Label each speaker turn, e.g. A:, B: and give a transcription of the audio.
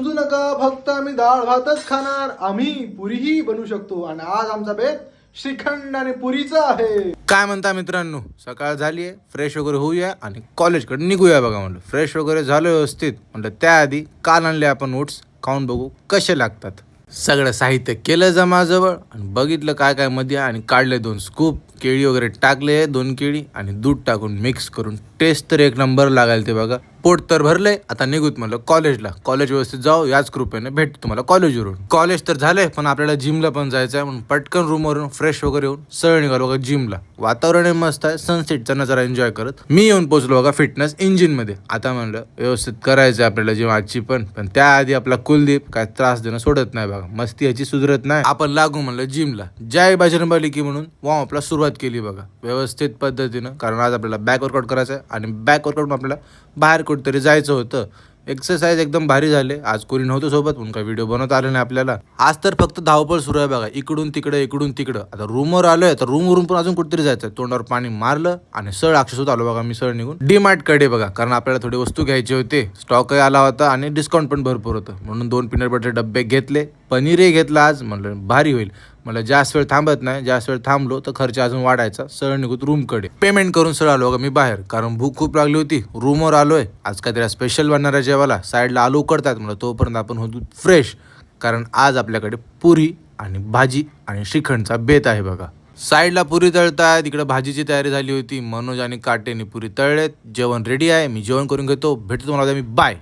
A: समजू नका फक्त आम्ही डाळ भातच खाणार, आम्ही पुरीही बनवू शकतो. आणि आज आमचा बेत श्रीखंड आणि पुरीचा आहे.
B: काय म्हणता मित्रांनो, सकाळ झाली आहे, फ्रेश वगैरे होऊया आणि कॉलेजकडे निघूया. बघा म्हणलं फ्रेश वगैरे झालं व्यवस्थित. म्हणलं त्याआधी काल आणले आपण ओट्स, खाऊन बघू कसे लागतात. सगळं साहित्य केलं जमाजवळ आणि बघितलं काय काय मध्ये आणि काढले 2 स्कूप. केळी वगैरे टाकले 2 केळी आणि दूध टाकून मिक्स करून टेस्ट तर एक नंबर लागायला ते बघा. पोट तर भरलंय, आता निघूत म्हणलं कॉलेजला. कॉलेज व्यवस्थित जाऊ, याच कृपेने भेट तुम्हाला कॉलेजवरून. कॉलेज तर झालंय पण आपल्याला जिमला पण जायचं आहे, म्हणून पटकन रूमवरून फ्रेश वगैरे येऊन सरळ निघालो बघा जिमला. वातावरण मस्त आहे, सनसेटचा नजारा एन्जॉय करत मी येऊन पोहोचलो बघा फिटनेस इंजिन मध्ये. आता म्हणलं व्यवस्थित करायचं आपल्याला जिम आजची पण त्याआधी आपला कुलदीप काय त्रास देणं सोडत नाही बघा. मस्ती याची सुधरत नाही. आपण लागू म्हणलं जिमला. जय बजरंगबली की म्हणून वॉर्म अपला सुरुवात केली बघा व्यवस्थित पद्धतीनं, कारण आज आपल्याला बॅक वर्कआउट करायचं आहे आणि बॅक वर्कआउट आपल्याला बाहेर कुठेतरी जायचं होतं. एक्सरसाइज एकदम भारी झाले. आज कोणी नव्हतं सोबत म्हणून काही व्हिडिओ बनवता आले नाही आपल्याला. आज तर फक्त धावपळ सुरू आहे बघा, इकडून तिकडं. आता रूमवर आलोय, तर रूमवरून पण अजून कुठेतरी जायचं. तोंडावर पाणी मारलं आणि सरळ अक्षरशः आलो बघा मी सरळ निघून डीमार्ट कडे बघा, कारण आपल्याला थोडी वस्तू घ्यायची होते. स्टॉकही आला होता आणि डिस्काउंट पण भरपूर होतं, म्हणून 2 पीनट बटर डब्बे घेतले. पनीरही घेतलं आज, म्हणलं भारी होईल. मला जास्त वेळ थांबत नाही, जास्त वेळ थांबलो तर खर्च अजून वाढायचा. सरळ निघूत रूमकडे. पेमेंट करून सरळ आलो बघा मी बाहेर, कारण भूक खूप लागली होती. रूमवर आलोय, आज काहीतरी स्पेशल बनणार आहे जेवायला. साईडला आलू उकडतात, मला तोपर्यंत आपण होतो फ्रेश, कारण आज आपल्याकडे पुरी आणि भाजी आणि श्रीखंडचा बेत आहे बघा. साईडला पुरी तळतायत, इकडे भाजीची तयारी झाली होती. मनोज आणि काटेने पुरी तळलेत. जेवण रेडी आहे, मी जेवण करून घेतो. भेटतो तुम्हाला मी बाय.